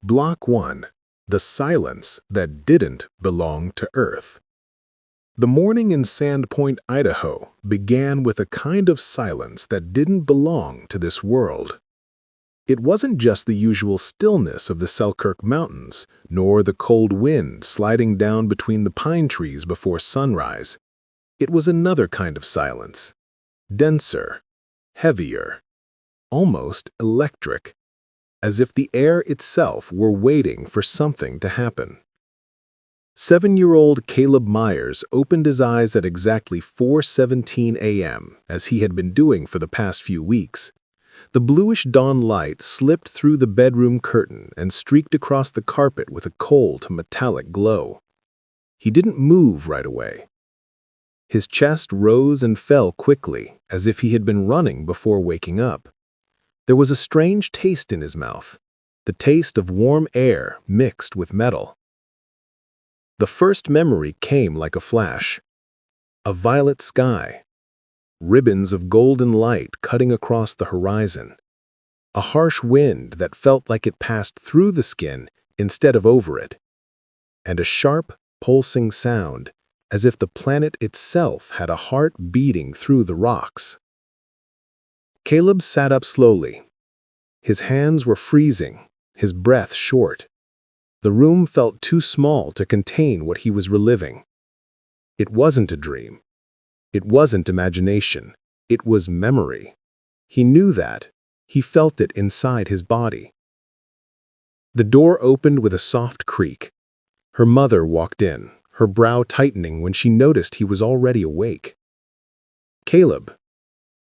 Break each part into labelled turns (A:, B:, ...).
A: Block 1. The silence that didn't belong to Earth. The morning in Sandpoint, Idaho, began with a kind of silence that didn't belong to this world. It wasn't just the usual stillness of the Selkirk Mountains, nor the cold wind sliding down between the pine trees before sunrise. It was another kind of silence. Denser, heavier, almost electric, as if the air itself were waiting for something to happen. 7-year-old Caleb Myers opened his eyes at exactly 4:17 a.m., as he had been doing for the past few weeks. The bluish dawn light slipped through the bedroom curtain and streaked across the carpet with a cold, metallic glow. He didn't move right away. His chest rose and fell quickly, as if he had been running before waking up. There was a strange taste in his mouth, the taste of warm air mixed with metal. The first memory came like a flash. A violet sky, ribbons of golden light cutting across the horizon, a harsh wind that felt like it passed through the skin instead of over it, and a sharp, pulsing sound, as if the planet itself had a heart beating through the rocks. Caleb sat up slowly. His hands were freezing, his breath short. The room felt too small to contain what he was reliving. It wasn't a dream. It wasn't imagination. It was memory. He knew that. He felt it inside his body. The door opened with a soft creak. Her mother walked in, her brow tightening when she noticed he was already awake. "Caleb,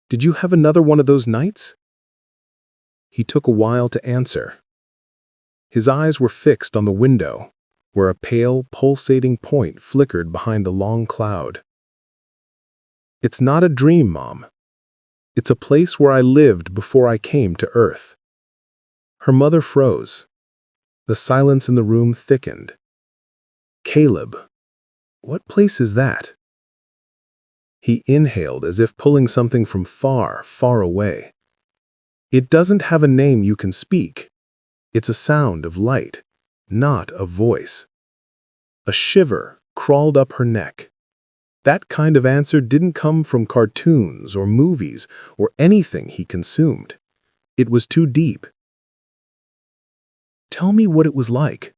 A: did you have another one of those nights?" He took a while to answer. His eyes were fixed on the window, where a pale, pulsating point flickered behind a long cloud. "It's not a dream, Mom. It's a place where I lived before I came to Earth." Her mother froze. The silence in the room thickened. "Caleb, what place is that?" He inhaled as if pulling something from far, far away. "It doesn't have a name you can speak. It's a sound of light, not a voice." A shiver crawled up her neck. That kind of answer didn't come from cartoons or movies or anything he consumed. It was too deep. "Tell me what it was like,"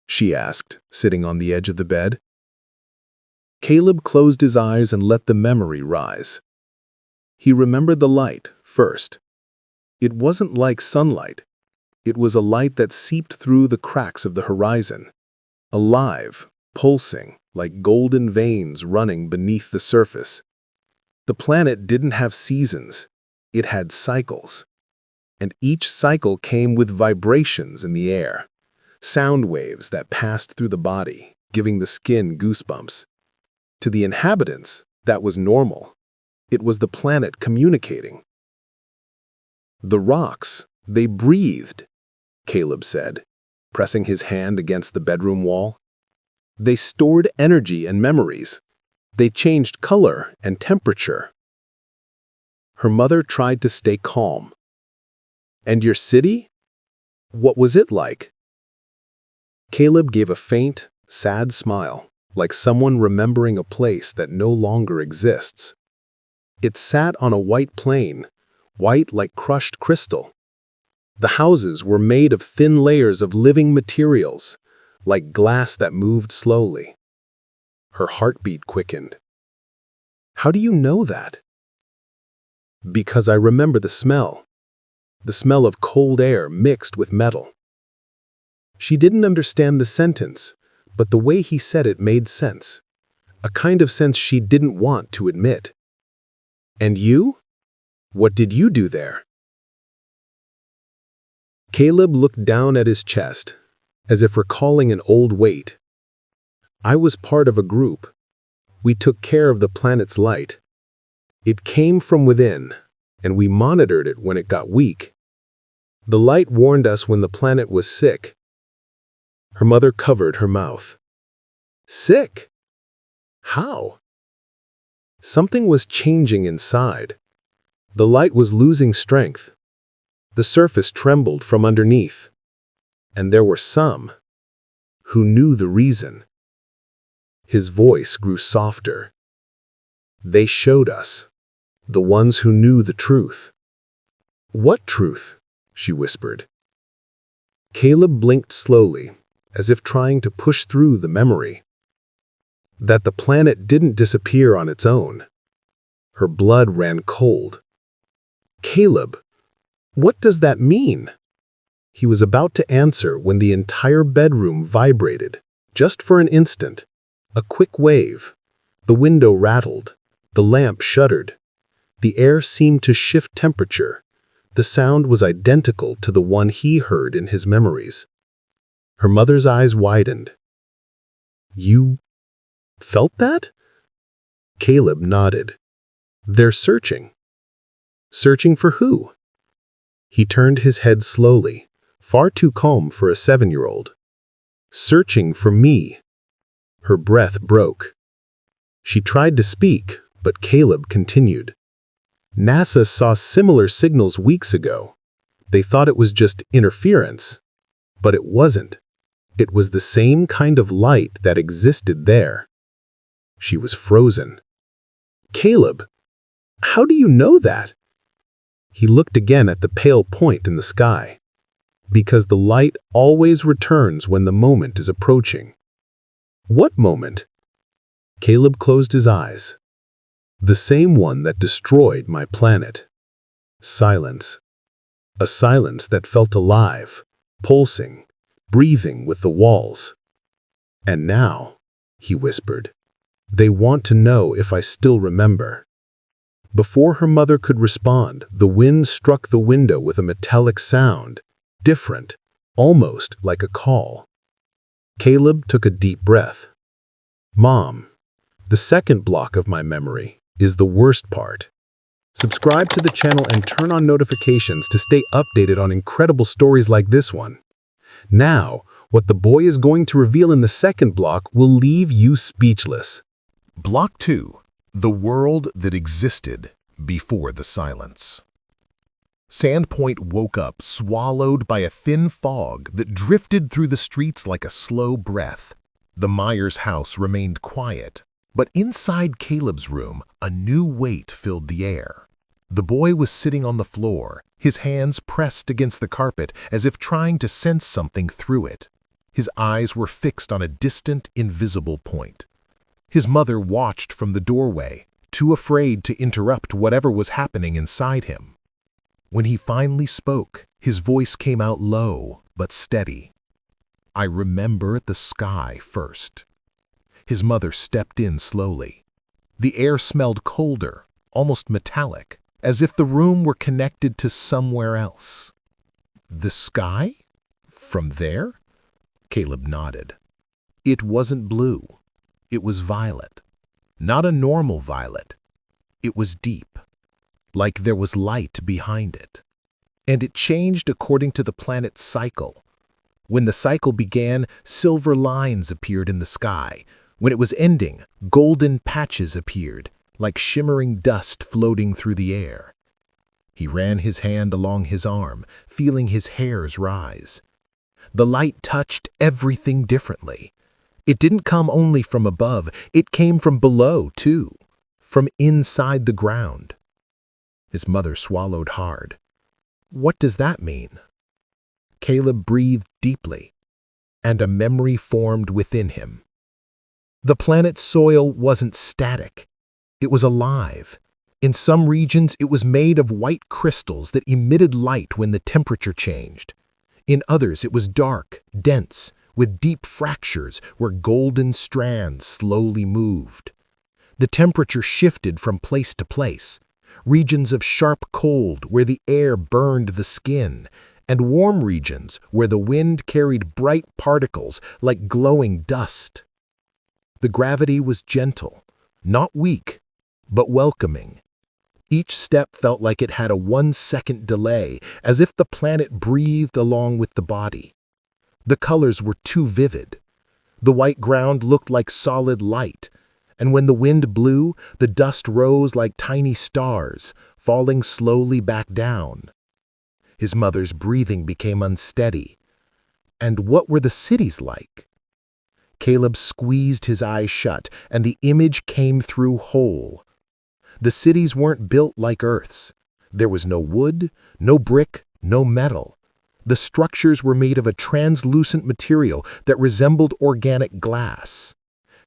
A: she asked, sitting on the edge of the bed. Caleb closed his eyes and let the memory rise. He remembered the light first. It wasn't like sunlight. It was a light that seeped through the cracks of the horizon, alive, pulsing, like golden veins running beneath the surface. The planet didn't have seasons. It had cycles. And each cycle came with vibrations in the air, sound waves that passed through the body, giving the skin goosebumps. To the inhabitants, that was normal. It was the planet communicating. "The rocks, they breathed," Caleb said, pressing his hand against the bedroom wall. "They stored energy and memories. They changed color and temperature." Her mother tried to stay calm. "And your city? What was it like?" Caleb gave a faint, sad smile, like someone remembering a place that no longer exists. It sat on a white plain, white like crushed crystal. The houses were made of thin layers of living materials, like glass that moved slowly. Her heartbeat quickened. "How do you know that?" "Because I remember the smell of cold air mixed with metal." She didn't understand the sentence, but the way he said it made sense, a kind of sense she didn't want to admit. "And you? What did you do there?" Caleb looked down at his chest, as if recalling an old weight. "I was part of a group. We took care of the planet's light. It came from within, and we monitored it when it got weak. The light warned us when the planet was sick." Her mother covered her mouth. "Sick? How?" Something was changing inside. The light was losing strength. The surface trembled from underneath. And there were some who knew the reason. His voice grew softer. They showed us, the ones who knew the truth. What truth? She whispered. Caleb blinked slowly, as if trying to push through the memory. That the planet didn't disappear on its own. Her blood ran cold. Caleb, what does that mean? He was about to answer when the entire bedroom vibrated, just for an instant. A quick wave. The window rattled. The lamp shuddered. The air seemed to shift temperature. The sound was identical to the one he heard in his memories. Her mother's eyes widened. You felt that? Caleb nodded. They're searching. Searching for who? He turned his head slowly, far too calm for a 7-year-old. Searching for me. Her breath broke. She tried to speak, but Caleb continued. NASA saw similar signals weeks ago. They thought it was just interference. But it wasn't. It was the same kind of light that existed there. She was frozen. Caleb, how do you know that? He looked again at the pale point in the sky. Because the light always returns when the moment is approaching. What moment? Caleb closed his eyes. The same one that destroyed my planet. Silence. A silence that felt alive, pulsing, breathing with the walls. And now, he whispered, they want to know if I still remember. Before her mother could respond, the wind struck the window with a metallic sound, different, almost like a call. Caleb took a deep breath. Mom, the second block of my memory is the worst part. Subscribe to the channel and turn on notifications to stay updated on incredible stories like this one. Now, what the boy is going to reveal in the second block will leave you speechless.
B: Block 2. The world that existed before the silence. Sandpoint woke up swallowed by a thin fog that drifted through the streets like a slow breath. The Myers house remained quiet, but inside Caleb's room, a new weight filled the air. The boy was sitting on the floor, his hands pressed against the carpet as if trying to sense something through it. His eyes were fixed on a distant, invisible point. His mother watched from the doorway, too afraid to interrupt whatever was happening inside him. When he finally spoke, his voice came out low but steady. I remember the sky first. His mother stepped in slowly. The air smelled colder, almost metallic, as if the room were connected to somewhere else. The sky? From there? Caleb nodded. It wasn't blue. It was violet. Not a normal violet. It was deep, like there was light behind it. And it changed according to the planet's cycle. When the cycle began, silver lines appeared in the sky. When it was ending, golden patches appeared, like shimmering dust floating through the air. He ran his hand along his arm, feeling his hairs rise. The light touched everything differently. It didn't come only from above, it came from below, too, from inside the ground. His mother swallowed hard. What does that mean? Caleb breathed deeply, and a memory formed within him. The planet's soil wasn't static. It was alive. In some regions, it was made of white crystals that emitted light when the temperature changed. In others, it was dark, dense, with deep fractures where golden strands slowly moved. The temperature shifted from place to place. Regions of sharp cold where the air burned the skin, and warm regions where the wind carried bright particles like glowing dust. The gravity was gentle, not weak, but welcoming. Each step felt like it had a 1-second delay, as if the planet breathed along with the body. The colors were too vivid. The white ground looked like solid light, and when the wind blew, the dust rose like tiny stars, falling slowly back down. His mother's breathing became unsteady. And what were the cities like? Caleb squeezed his eyes shut, and the image came through whole. The cities weren't built like Earth's. There was no wood, no brick, no metal. The structures were made of a translucent material that resembled organic glass.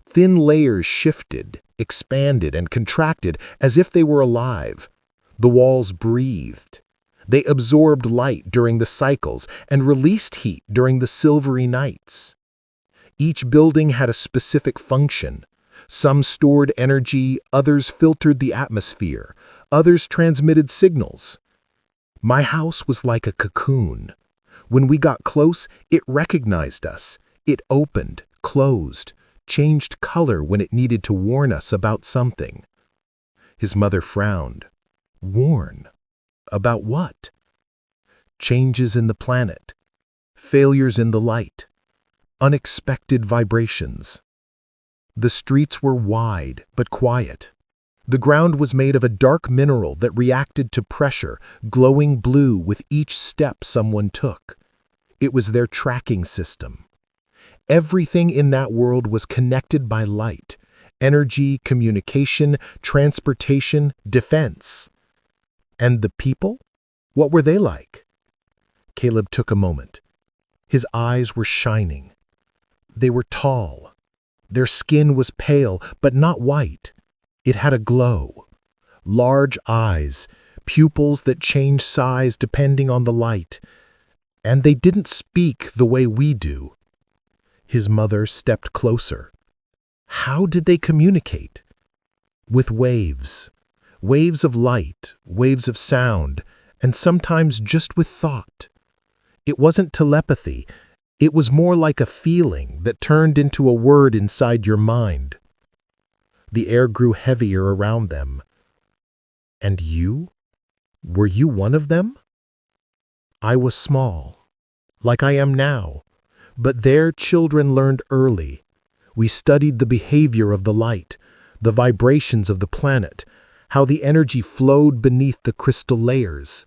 B: Thin layers shifted, expanded, and contracted as if they were alive. The walls breathed. They absorbed light during the cycles and released heat during the silvery nights. Each building had a specific function. Some stored energy, others filtered the atmosphere, others transmitted signals. My house was like a cocoon. When we got close, it recognized us. It opened, closed, changed color when it needed to warn us about something. His mother frowned. Warn? About what? Changes in the planet. Failures in the light. Unexpected vibrations. The streets were wide but quiet. The ground was made of a dark mineral that reacted to pressure, glowing blue with each step someone took. It was their tracking system. Everything in that world was connected by light: energy, communication, transportation, defense. And the people? What were they like? Caleb took a moment. His eyes were shining. They were tall. Their skin was pale, but not white. It had a glow. Large eyes, pupils that changed size depending on the light. And they didn't speak the way we do. His mother stepped closer. How did they communicate? With waves. Waves of light, waves of sound, and sometimes just with thought. It wasn't telepathy. It was more like a feeling that turned into a word inside your mind. The air grew heavier around them. And you? Were you one of them? I was small, like I am now, but their children learned early. We studied the behavior of the light, the vibrations of the planet, how the energy flowed beneath the crystal layers.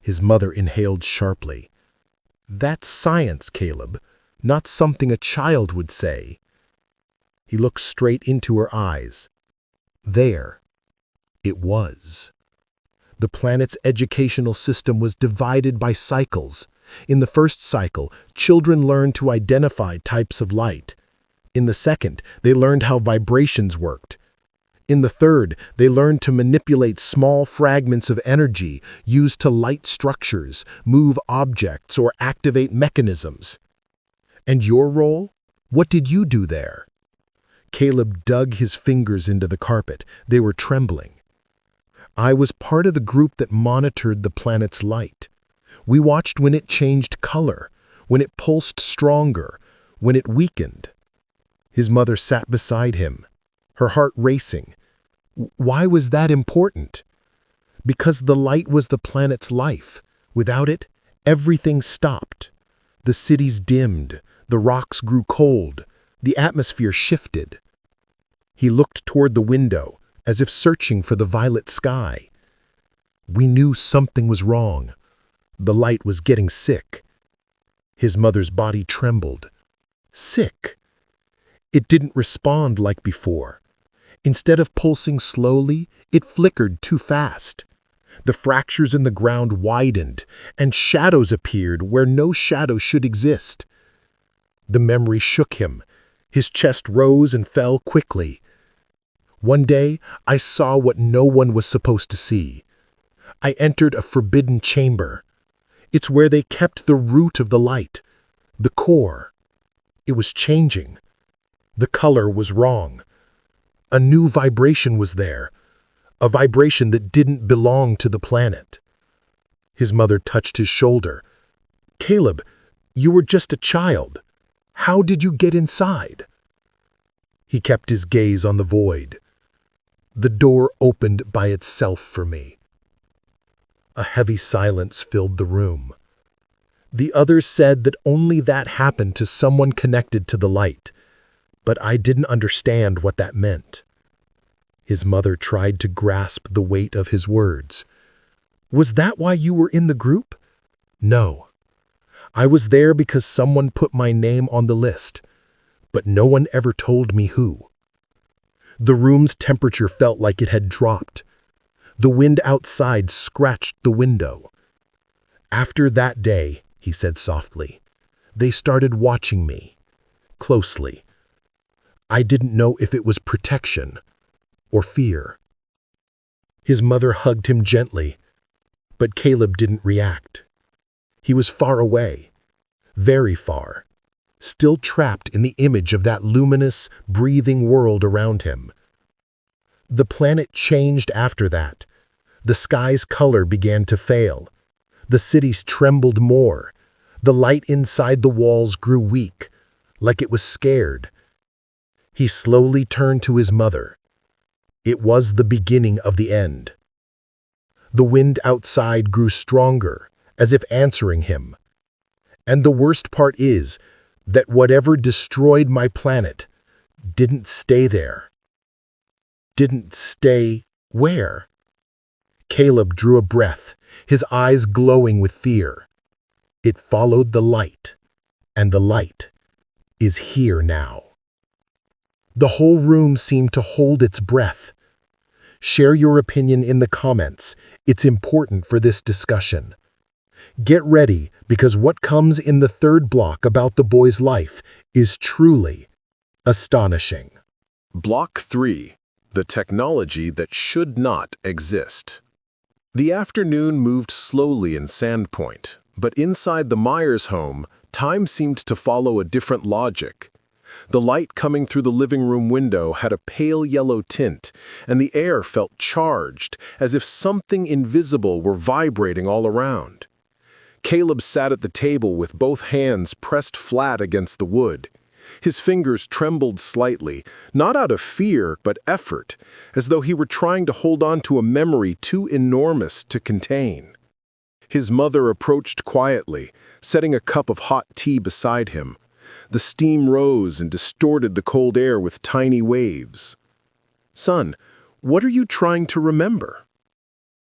B: His mother inhaled sharply. That's science, Caleb, not something a child would say. He looked straight into her eyes. There, it was. The planet's educational system was divided by cycles. In the first cycle, children learned to identify types of light. In the second, they learned how vibrations worked. In the third, they learned to manipulate small fragments of energy used to light structures, move objects, or activate mechanisms. And your role? What did you do there? Caleb dug his fingers into the carpet. They were trembling. I was part of the group that monitored the planet's light. We watched when it changed color, when it pulsed stronger, when it weakened. His mother sat beside him, her heart racing. Why was that important? Because the light was the planet's life. Without it, everything stopped. The cities dimmed, the rocks grew cold, the atmosphere shifted. He looked toward the window, as if searching for the violet sky. We knew something was wrong. The light was getting sick. His mother's body trembled. Sick. It didn't respond like before. Instead of pulsing slowly, it flickered too fast. The fractures in the ground widened, and shadows appeared where no shadow should exist. The memory shook him. His chest rose and fell quickly. One day, I saw what no one was supposed to see. I entered a forbidden chamber. It's where they kept the root of the light, the core. It was changing. The color was wrong. A new vibration was there, a vibration that didn't belong to the planet. His mother touched his shoulder. Caleb, you were just a child. How did you get inside? He kept his gaze on the void. The door opened by itself for me. A heavy silence filled the room. The others said that only that happened to someone connected to the light, but I didn't understand what that meant. His mother tried to grasp the weight of his words. Was that why you were in the group? No. I was there because someone put my name on the list, but no one ever told me who. The room's temperature felt like it had dropped. The wind outside scratched the window. After that day, he said softly, they started watching me, closely. I didn't know if it was protection or fear. His mother hugged him gently, but Caleb didn't react. He was far away, very far, still trapped in the image of that luminous, breathing world around him. The planet changed after that. The sky's color began to fail. The cities trembled more. The light inside the walls grew weak, like it was scared. He slowly turned to his mother. It was the beginning of the end. The wind outside grew stronger, as if answering him. And the worst part is that whatever destroyed my planet didn't stay there. Didn't stay where? Caleb drew a breath, his eyes glowing with fear. It followed the light, and the light is here now. The whole room seemed to hold its breath. Share your opinion in the comments. It's important for this discussion. Get ready, because what comes in the third block about the boy's life is truly astonishing.
A: Block 3. The technology that should not exist. The afternoon moved slowly in Sandpoint, but inside the Myers home, time seemed to follow a different logic. The light coming through the living room window had a pale yellow tint, and the air felt charged, as if something invisible were vibrating all around. Caleb sat at the table with both hands pressed flat against the wood. His fingers trembled slightly, not out of fear but effort, as though he were trying to hold on to a memory too enormous to contain. His mother approached quietly, setting a cup of hot tea beside him. The steam rose and distorted the cold air with tiny waves. "Son, what are you trying to remember?"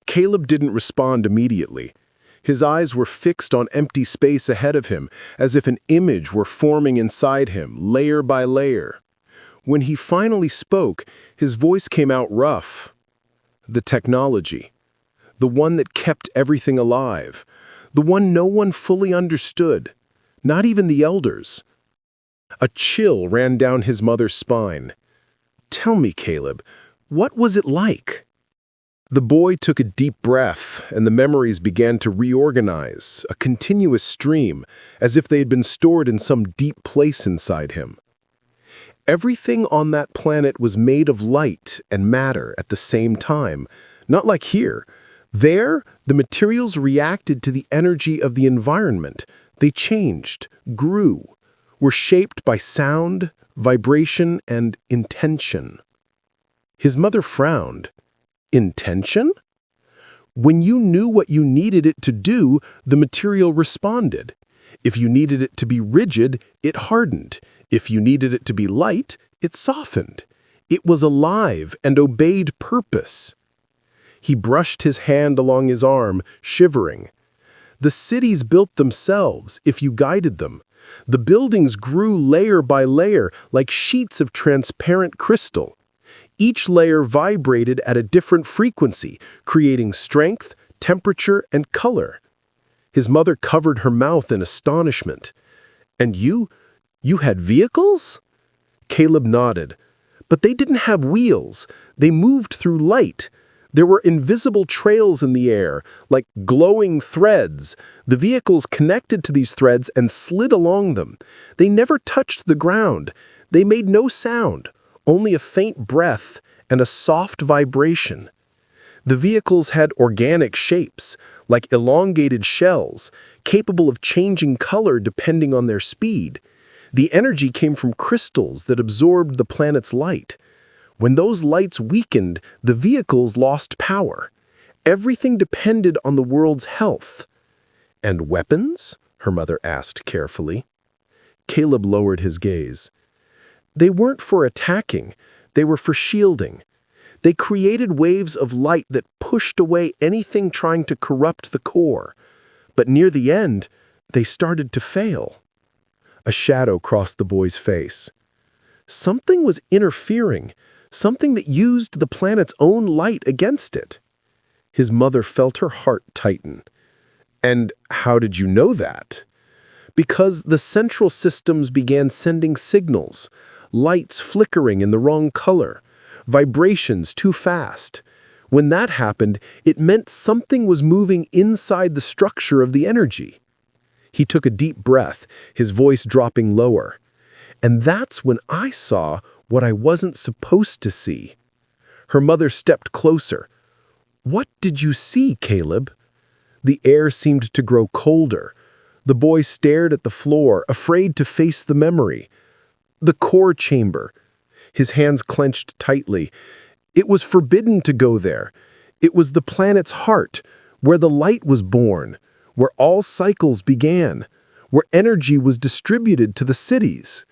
A: Caleb didn't respond immediately. His eyes were fixed on empty space ahead of him, as if an image were forming inside him, layer by layer. When he finally spoke, his voice came out rough. The technology. The one that kept everything alive. The one no one fully understood. Not even the elders. A chill ran down his mother's spine. "Tell me, Caleb, what was it like?" The boy took a deep breath, and the memories began to reorganize, a continuous stream, as if they had been stored in some deep place inside him. Everything on that planet was made of light and matter at the same time, not like here. There, the materials reacted to the energy of the environment. They changed, grew, were shaped by sound, vibration, and intention. His mother frowned. Intention? When you knew what you needed it to do, the material responded. If you needed it to be rigid, it hardened. If you needed it to be light, it softened. It was alive and obeyed purpose. He brushed his hand along his arm, shivering. The cities built themselves if you guided them. The buildings grew layer by layer like sheets of transparent crystal. Each layer vibrated at a different frequency, creating strength, temperature, and color. His mother covered her mouth in astonishment. "And you had vehicles?" Caleb nodded. "But they didn't have wheels. They moved through light. There were invisible trails in the air, like glowing threads. The vehicles connected to these threads and slid along them. They never touched the ground. They made no sound. Only a faint breath and a soft vibration. The vehicles had organic shapes, like elongated shells, capable of changing color depending on their speed. The energy came from crystals that absorbed the planet's light. When those lights weakened, the vehicles lost power. Everything depended on the world's health." "And weapons?" her mother asked carefully. Caleb lowered his gaze. "They weren't for attacking, they were for shielding. They created waves of light that pushed away anything trying to corrupt the core. But near the end, They started to fail. A shadow crossed the boy's face. Something was interfering, something that used the planet's own light against it. His mother felt her heart tighten. And how did you know that? Because the central systems began sending signals, lights flickering in the wrong color, vibrations too fast. When that happened, it meant something was moving inside the structure of the energy. He took a deep breath, his voice dropping lower. And that's when I saw what I wasn't supposed to see. Her mother stepped closer. "What did you see, Caleb?" The air seemed to grow colder. The boy stared at the floor, afraid to face the memory. The core chamber. His hands clenched tightly. It was forbidden to go there. It was the planet's heart, where the light was born, where all cycles began, where energy was distributed to the cities.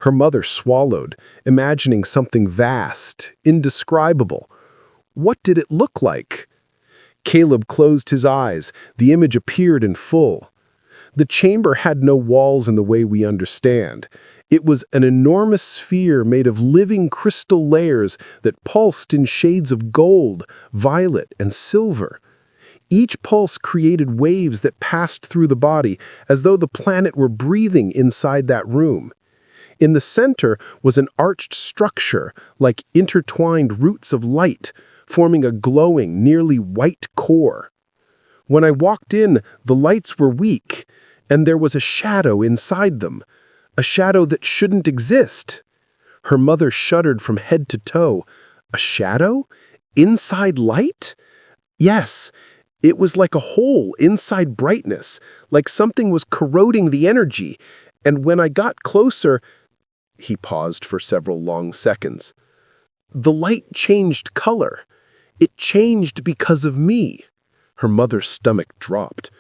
A: Her mother swallowed, imagining something vast, indescribable. What did it look like? Caleb closed his eyes. The image appeared in full. The chamber had no walls in the way we understand. It was an enormous sphere made of living crystal layers that pulsed in shades of gold, violet, and silver. Each pulse created waves that passed through the body as though the planet were breathing inside that room. In the center was an arched structure, like intertwined roots of light, forming a glowing, nearly white core. When I walked in, the lights were weak, and there was a shadow inside them, a shadow that shouldn't exist. Her mother shuddered from head to toe. A shadow? Inside light? Yes, it was like a hole inside brightness, like something was corroding the energy, and when I got closer, he paused for several long seconds. The light changed color. It changed because of me. Her mother's stomach dropped.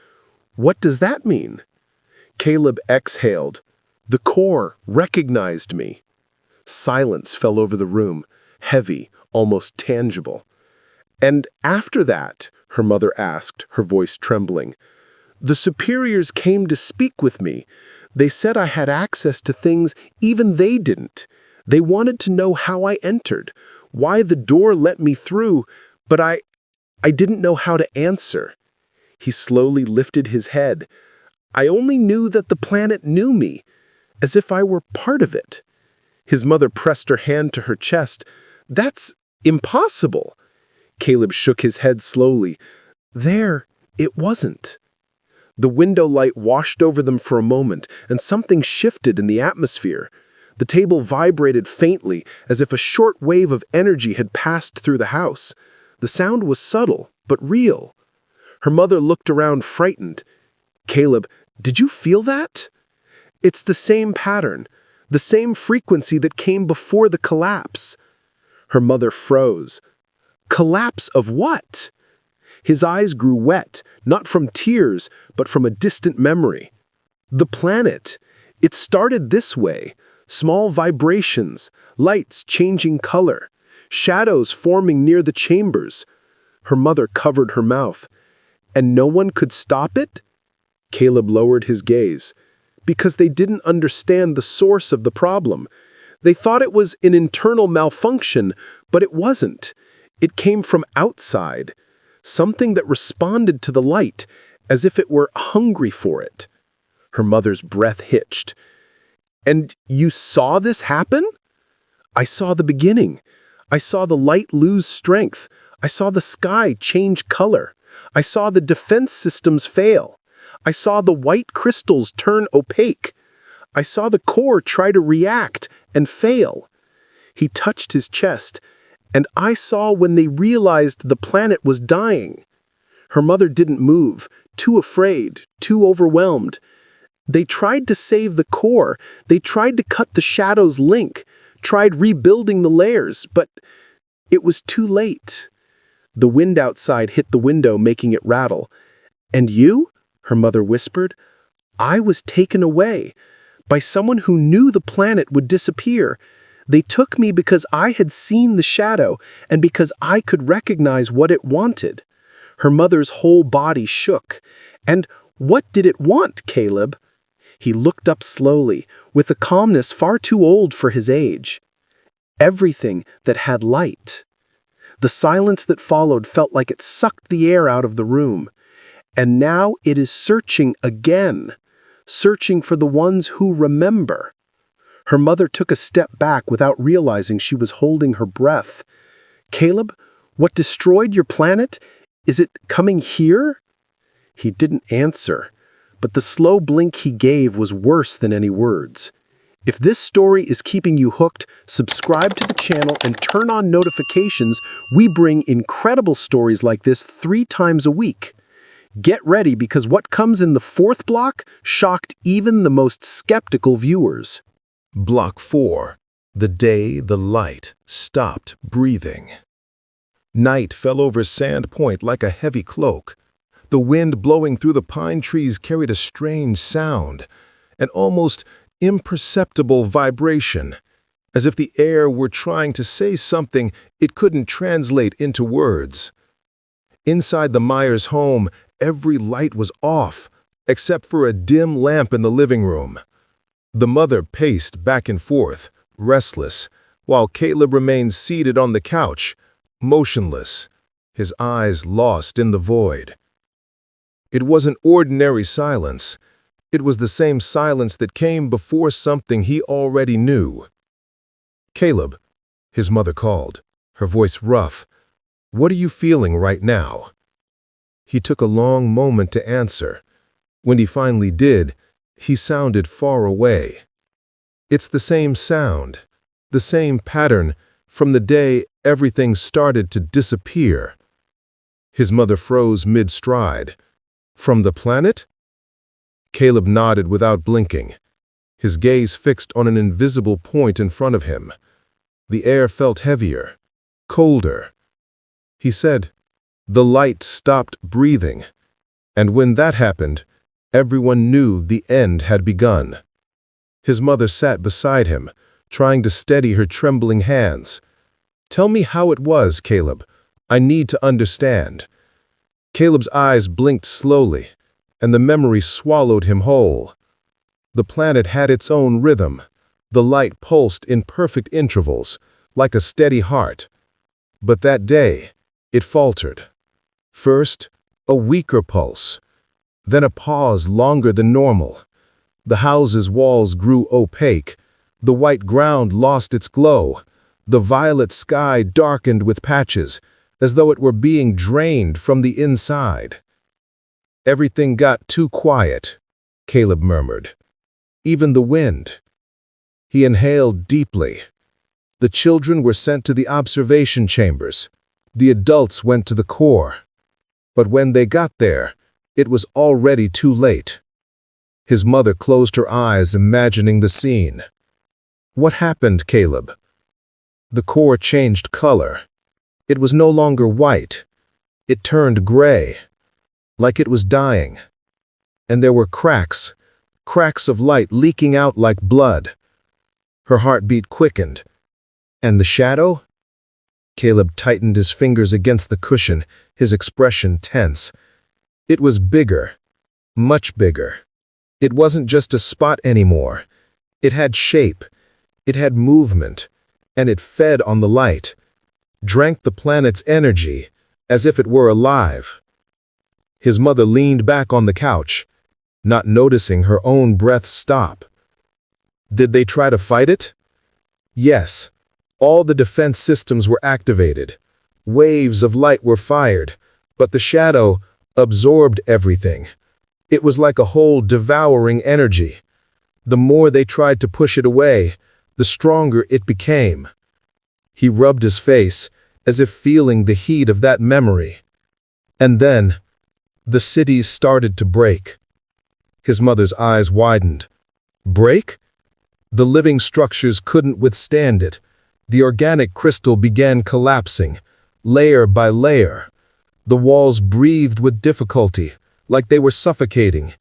A: What does that mean? Caleb exhaled. The core recognized me. Silence fell over the room, heavy, almost tangible. And after that, her mother asked, her voice trembling, the superiors came to speak with me. They said I had access to things even they didn't. They wanted to know how I entered, why the door let me through, but I didn't know how to answer. He slowly lifted his head. I only knew that the planet knew me, as if I were part of it. His mother pressed her hand to her chest. That's impossible. Caleb shook his head slowly. There, it wasn't. The window light washed over them for a moment, and something shifted in the atmosphere. The table vibrated faintly, as if a short wave of energy had passed through the house. The sound was subtle, but real. Her mother looked around frightened. Caleb, did you feel that? It's the same pattern, the same frequency that came before the collapse. Her mother froze. Collapse of what? His eyes grew wet, not from tears, but from a distant memory. The planet. It started this way. Small vibrations, lights changing color, shadows forming near the chambers. Her mother covered her mouth. And no one could stop it? Caleb lowered his gaze. Because they didn't understand the source of the problem. They thought it was an internal malfunction, but it wasn't. It came from outside. Something that responded to the light, as if it were hungry for it. Her mother's breath hitched. And you saw this happen? I saw the beginning. I saw the light lose strength. I saw the sky change color. I saw the defense systems fail. I saw the white crystals turn opaque. I saw the core try to react and fail. He touched his chest, and I saw when they realized the planet was dying. Her mother didn't move, too afraid, too overwhelmed. They tried to save the core. They tried to cut the shadow's link, tried rebuilding the layers, but it was too late. The wind outside hit the window, making it rattle. And you? Her mother whispered. I was taken away by someone who knew the planet would disappear. They took me because I had seen the shadow and because I could recognize what it wanted. Her mother's whole body shook. And
C: What did it want, Caleb? He looked up slowly, with a calmness far too old for his age. Everything that had light. The silence that followed felt like it sucked the air out of the room. And now it is searching again, searching for the ones who remember. Her mother took a step back without realizing she was holding her breath. Caleb, what destroyed your planet? Is it coming here? He didn't answer, but the slow blink he gave was worse than any words. If this story is keeping you hooked, subscribe to the channel and turn on notifications. We bring incredible stories like this 3 times a week. Get ready because what comes in the 4th block shocked even the most skeptical viewers.
A: Block 4. The day the light stopped breathing. Night fell over Sand Point like a heavy cloak. The wind blowing through the pine trees carried a strange sound, an almost imperceptible vibration, as if the air were trying to say something it couldn't translate into words. Inside the Myers home, every light was off, except for a dim lamp in the living room. The mother paced back and forth, restless, while Caleb remained seated on the couch, motionless, his eyes lost in the void. It wasn't ordinary silence. It was the same silence that came before something he already knew. "Caleb," his mother called, her voice rough, "what are you feeling right now?" He took a long moment to answer. When he finally did, he sounded far away. It's the same sound, the same pattern from the day everything started to disappear. His mother froze mid-stride. "From the planet?" Caleb nodded without blinking, his gaze fixed on an invisible point in front of him. The air felt heavier, colder. He said, "The light stopped breathing, and when that happened, everyone knew the end had begun." His mother sat beside him, trying to steady her trembling hands. "Tell me how it was, Caleb. I need to understand." Caleb's eyes blinked slowly, and the memory swallowed him whole. The planet had its own rhythm. The light pulsed in perfect intervals, like a steady heart. But that day, it faltered. First, a weaker pulse, then a pause longer than normal. The house's walls grew opaque, the white ground lost its glow, the violet sky darkened with patches, as though it were being drained from the inside. "Everything got too quiet," Caleb murmured. "Even the wind." He inhaled deeply. The children were sent to the observation chambers. The adults went to the core. But when they got there, it was already too late. His mother closed her eyes, imagining the scene. "What happened, Caleb?" The core changed color. It was no longer white. It turned gray, like it was dying. And there were cracks of light leaking out like blood. Her heartbeat quickened. "And the shadow?" Caleb tightened his fingers against the cushion, his expression tense. It was bigger, much bigger. It wasn't just a spot anymore. It had shape, it had movement, and it fed on the light, drank the planet's energy as if it were alive. His mother leaned back on the couch, not noticing her own breath stop. Did they try to fight it? Yes. All the defense systems were activated. Waves of light were fired, but the shadow absorbed everything. It was like a whole devouring energy. The more they tried to push it away, the stronger it became. He rubbed his face, as if feeling the heat of that memory. And then, the cities started to break. His mother's eyes widened. Break? The living structures couldn't withstand it. The organic crystal began collapsing, layer by layer. The walls breathed with difficulty, like they were suffocating.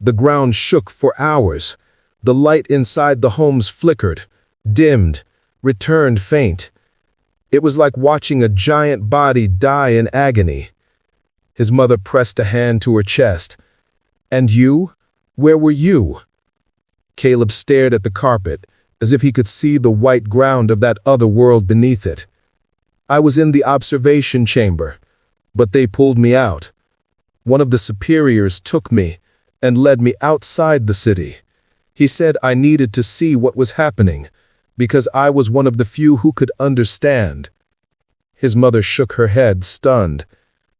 A: The ground shook for hours. The light inside the homes flickered, dimmed, returned faint. It was like watching a giant body die in agony. His mother pressed a hand to her chest. And you? Where were you? Caleb stared at the carpet, as if he could see the white ground of that other world beneath it. I was in the observation chamber, but they pulled me out. One of the superiors took me and led me outside the city. He said I needed to see what was happening, because I was one of the few who could understand. His mother shook her head, stunned.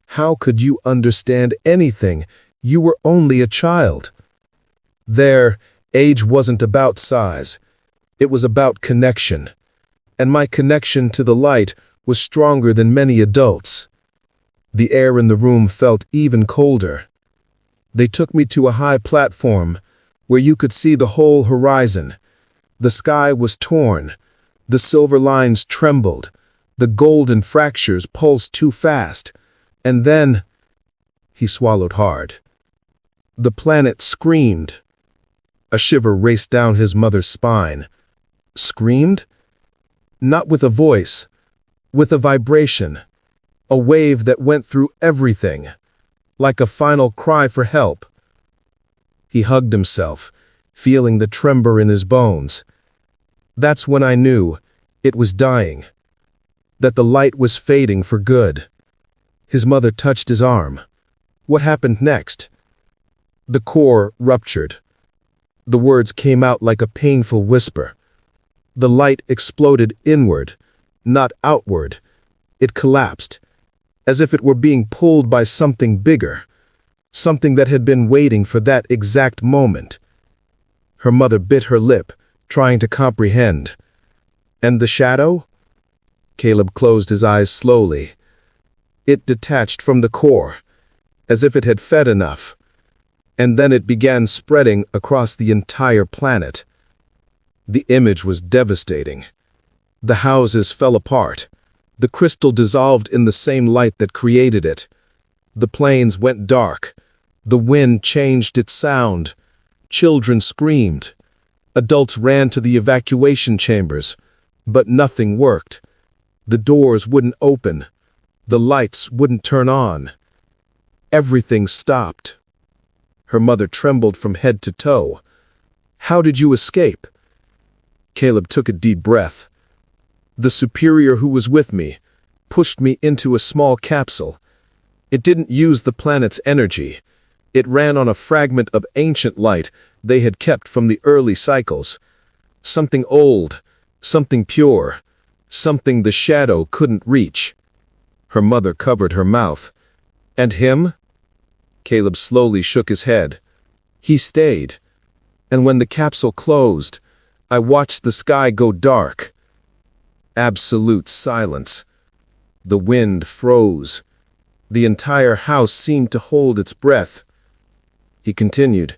A: How could you understand anything? You were only a child. There, age wasn't about size. It was about connection. And my connection to the light was stronger than many adults. The air in the room felt even colder. They took me to a high platform where you could see the whole horizon. The sky was torn. The silver lines trembled. The golden fractures pulsed too fast. And then, he swallowed hard. The planet screamed. A shiver raced down his mother's spine. Screamed? Not with a voice, with a vibration. A wave that went through everything, like a final cry for help. He hugged himself, feeling the tremor in his bones. That's when I knew it was dying, that the light was fading for good. His mother touched his arm. What happened next? The core ruptured. The words came out like a painful whisper. The light exploded inward, not outward. It collapsed, as if it were being pulled by something bigger, something that had been waiting for that exact moment. Her mother bit her lip, trying to comprehend. And the shadow? Caleb closed his eyes slowly. It detached from the core, as if it had fed enough, and then it began spreading across the entire planet. The image was devastating. The houses fell apart. The crystal dissolved in the same light that created it. The plains went dark. The wind changed its sound. Children screamed. Adults ran to the evacuation chambers, but nothing worked. The doors wouldn't open. The lights wouldn't turn on. Everything stopped. Her mother trembled from head to toe. How did you escape? Caleb took a deep breath. The superior who was with me pushed me into a small capsule. It didn't use the planet's energy. It ran on a fragment of ancient light they had kept from the early cycles. Something old, something pure, something the shadow couldn't reach. Her mother covered her mouth. And him? Caleb slowly shook his head. He stayed. And when the capsule closed, I watched the sky go dark. Absolute silence. The wind froze. The entire house seemed to hold its breath. He continued.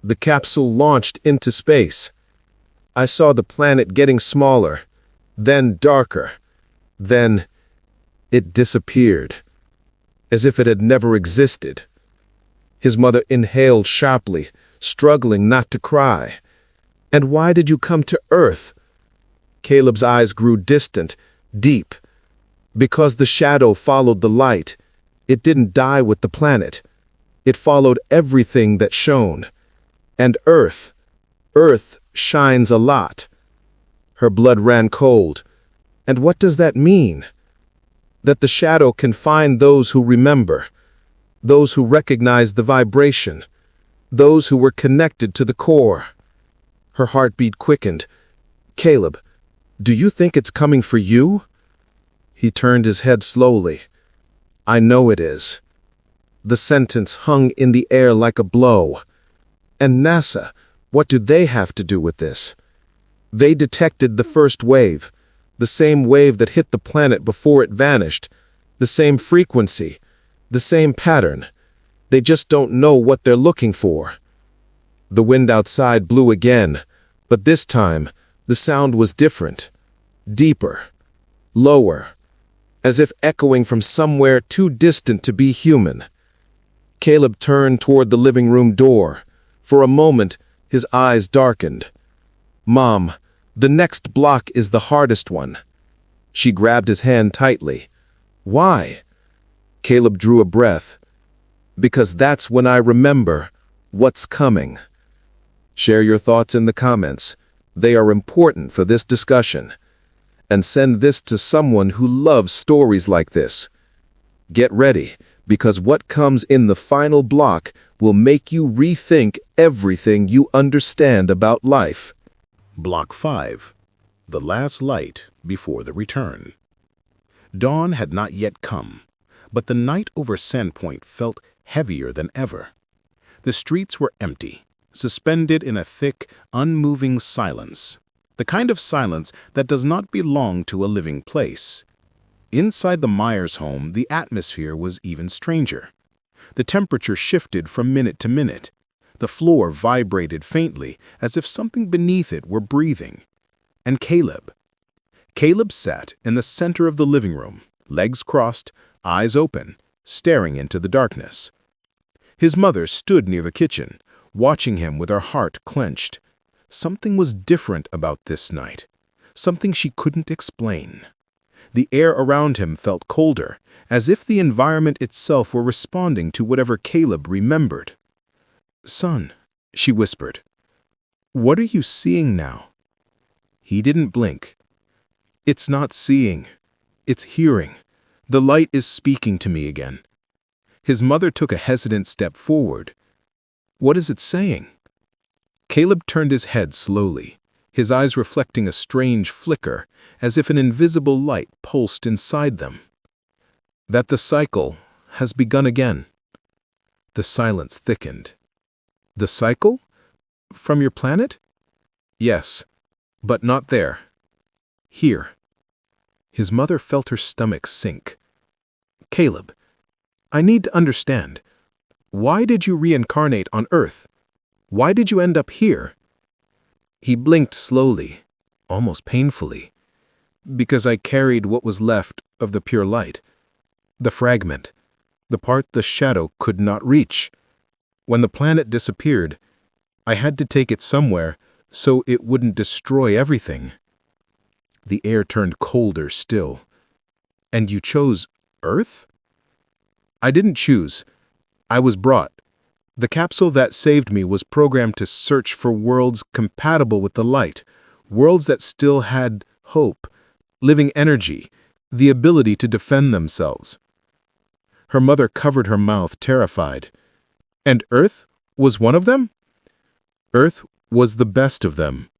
A: The capsule launched into space. I saw the planet getting smaller, then darker. Then it disappeared, as if it had never existed. His mother inhaled sharply, struggling not to cry. And why did you come to Earth? Caleb's eyes grew distant, deep. Because the shadow followed the light. It didn't die with the planet. It followed everything that shone. And Earth shines a lot. Her blood ran cold. And what does that mean? That the shadow can find those who remember, those who recognize the vibration, those who were connected to the core. Her heartbeat quickened. Caleb, do you think it's coming for you? He turned his head slowly. I know it is. The sentence hung in the air like a blow. And NASA, what do they have to do with this? They detected the first wave, the same wave that hit the planet before it vanished, the same frequency, the same pattern. They just don't know what they're looking for. The wind outside blew again, but this time the sound was different, deeper, lower, as if echoing from somewhere too distant to be human. Caleb turned toward the living room door. For a moment, his eyes darkened. Mom, the next block is the hardest one. She grabbed his hand tightly. Why? Caleb drew a breath. Because that's when I remember
D: What's coming? Share your thoughts in the comments. They are important for this discussion. And send this to someone who loves stories like this. Get ready, because what comes in the final block will make you rethink everything you understand about life.
A: Block 5. The Last Light Before the Return. Dawn had not yet come, but the night over Sandpoint felt heavier than ever. The streets were empty, suspended in a thick, unmoving silence, the kind of silence that does not belong to a living place. Inside the Myers home, the atmosphere was even stranger. The temperature shifted from minute to minute. The floor vibrated faintly, as if something beneath it were breathing. And Caleb sat in the center of the living room, legs crossed, eyes open, staring into the darkness. His mother stood near the kitchen, watching him with her heart clenched. Something was different about this night, something she couldn't explain. The air around him felt colder, as if the environment itself were responding to whatever Caleb remembered. "Son," she whispered, "what are you seeing now?" He didn't blink. "It's not seeing. It's hearing. The light is speaking to me again." His mother took a hesitant step forward. "What is it saying?" Caleb turned his head slowly, his eyes reflecting a strange flicker, as if an invisible light pulsed inside them. "That the cycle has begun again." The silence thickened. "The cycle? From your planet?" "Yes, but not there. Here." His mother felt her stomach sink. "Caleb, I need to understand. Why did you reincarnate on Earth? Why did you end up here?" He blinked slowly, almost painfully. "Because I carried what was left of the pure light. The fragment, the part the shadow could not reach. When the planet disappeared, I had to take it somewhere so it wouldn't destroy everything." The air turned colder still. "And you chose Earth?" "I didn't choose. I was brought. The capsule that saved me was programmed to search for worlds compatible with the light, worlds that still had hope, living energy, the ability to defend themselves." Her mother covered her mouth, terrified. "And Earth was one of them?" "Earth was the best of them."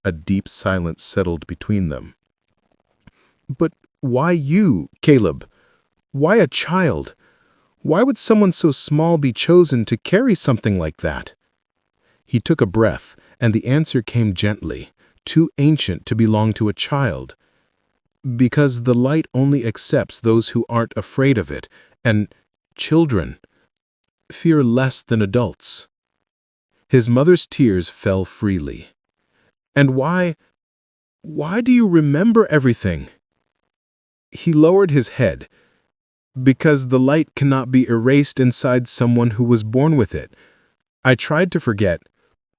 A: A deep silence settled between them. "But why you, Caleb? Why a child? Why would someone so small be chosen to carry something like that?" He took a breath, and the answer came gently, too ancient to belong to a child. "Because the light only accepts those who aren't afraid of it, and children fear less than adults." His mother's tears fell freely. "And why do you remember everything?" He lowered his head. "Because the light cannot be erased inside someone who was born with it. I tried to forget,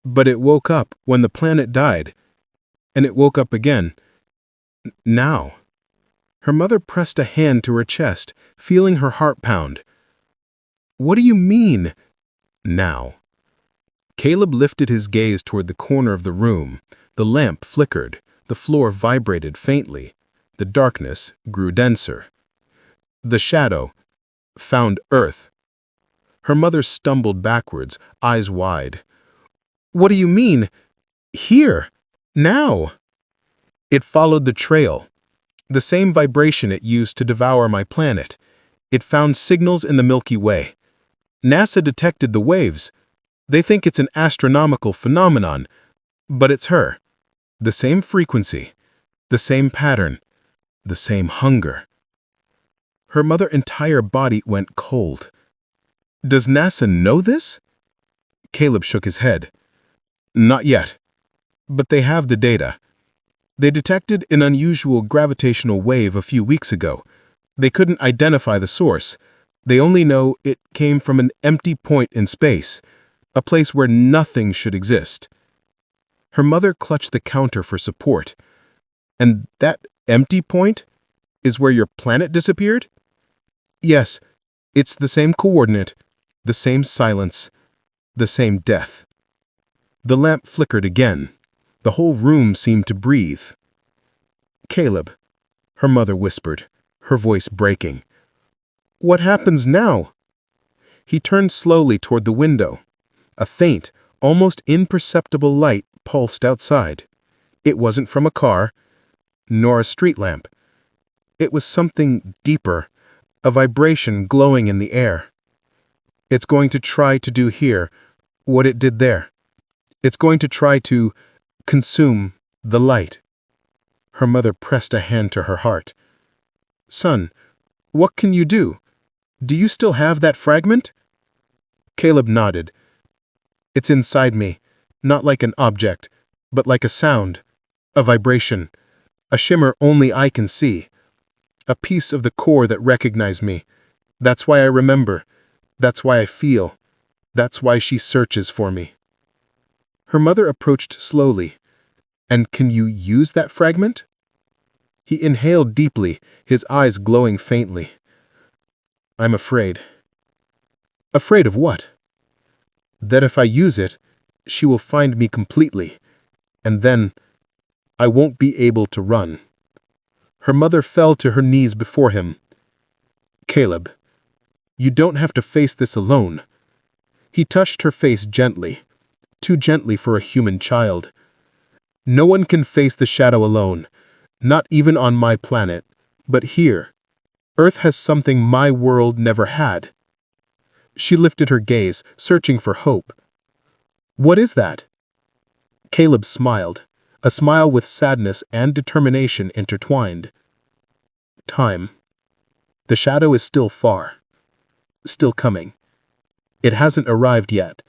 A: but it woke up when the planet died, and it woke up again. Now." Her mother pressed a hand to her chest, feeling her heart pound. "What do you mean, now?" Caleb lifted his gaze toward the corner of the room. The lamp flickered, the floor vibrated faintly, the darkness grew denser. "The shadow found Earth." Her mother stumbled backwards, eyes wide. "What do you mean? Here? Now?" "It followed the trail, the same vibration it used to devour my planet. It found signals in the Milky Way. NASA detected the waves. They think it's an astronomical phenomenon, but it's her. The same frequency, the same pattern, the same hunger." Her mother's entire body went cold. "Does NASA know this?" Caleb shook his head. "Not yet, but they have the data. They detected an unusual gravitational wave a few weeks ago. They couldn't identify the source. They only know it came from an empty point in space, a place where nothing should exist." Her mother clutched the counter for support. "And that empty point is where your planet disappeared?" "Yes, it's the same coordinate, the same silence,
C: The same death. The lamp flickered again. The whole room seemed to breathe. "Caleb," her mother whispered, her voice breaking. "What happens now?" He turned slowly toward the window. A faint, almost imperceptible light pulsed outside. It wasn't from a car, nor a street lamp. It was something deeper, a vibration glowing in the air. It's going to try to do here what it did there. It's going to try to consume the light. Her mother pressed a hand to her heart. "Son, what can you do? Do you still have that fragment?" Caleb nodded. "It's inside me, not like an object, but like a sound, a vibration, a shimmer only I can see. A piece of the core that recognized me. That's why I remember. That's why I feel. That's why she searches for me." Her mother approached slowly. "And can you use that fragment?" He inhaled deeply, his eyes glowing faintly. "I'm afraid." "Afraid of what?" "That if I use it, she will find me completely, and then I won't be able to run." Her mother fell to her knees before him. "Caleb, you don't have to face this alone." He touched her face gently, too gently for a human child. "No one can face the shadow alone, not even on my planet, but here. Earth has something my world never had." She lifted her gaze, searching for hope. "What is that?" Caleb smiled, a smile with sadness and determination intertwined. "Time. The shadow is still far. Still coming. It hasn't arrived yet.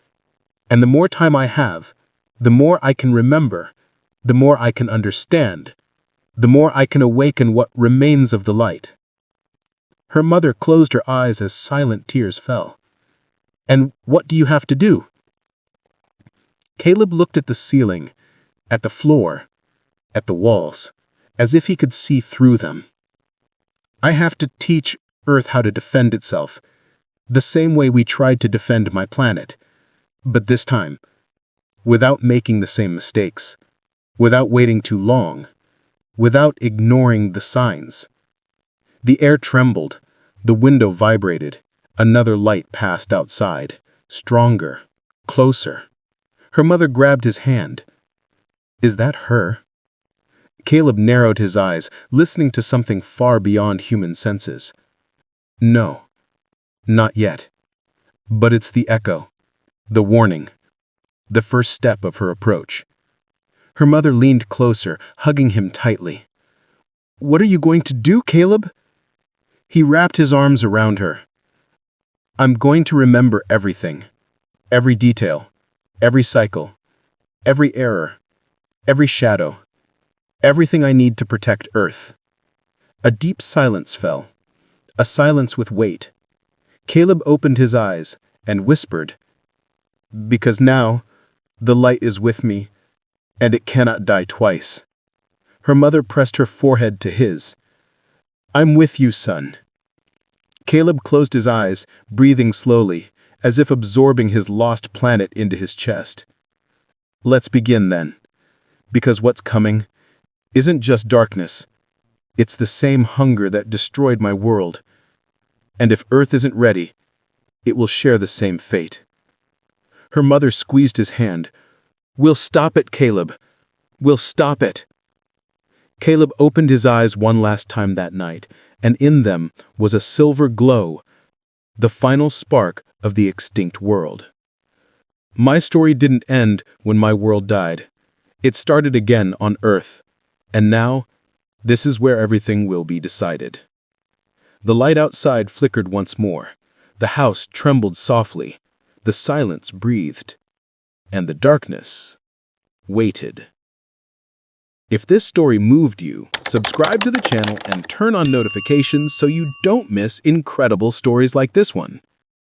C: And the more time I have, the more I can remember, the more I can understand, the more I can awaken what remains of the light." Her mother closed her eyes as silent tears fell. "And what do you have to do?" Caleb looked at the ceiling, at the floor, at the walls, as if he could see through them. "I have to teach Earth how to defend itself, the same way we tried to defend my planet. But this time, without making the same mistakes, without waiting too long, without ignoring the signs." The air trembled, the window vibrated, another light passed outside, stronger, closer. Her mother grabbed his hand. "Is that her?" Caleb narrowed his eyes, listening to something far beyond human senses. "No, not yet. But it's the echo, the warning, the first step of her approach." Her mother leaned closer, hugging him tightly. "What are you going to do, Caleb?" He wrapped his arms around her. "I'm going to remember everything, every detail, every cycle, every error, every shadow, everything I need to protect Earth." A deep silence fell, a silence with weight. Caleb opened his eyes and whispered, "Because now, the light is with me, and it cannot die twice." Her mother pressed her forehead to his. "I'm with you, son." Caleb closed his eyes, breathing slowly, as if absorbing his lost planet into his chest. "Let's begin then, because what's coming isn't just darkness. It's the same hunger that destroyed my world. And if Earth isn't ready, it will share the same fate." Her mother squeezed his hand. "We'll stop it, Caleb. We'll stop it." Caleb opened his eyes one last time that night, and in them was a silver glow, the final spark of the extinct world. My story didn't end when my world died. It started again on Earth, and now, this is where everything will be decided. The light outside flickered once more. The house trembled softly. The silence breathed. And the darkness waited. If this story moved you, subscribe to the channel and turn on notifications so you don't miss incredible stories like this one.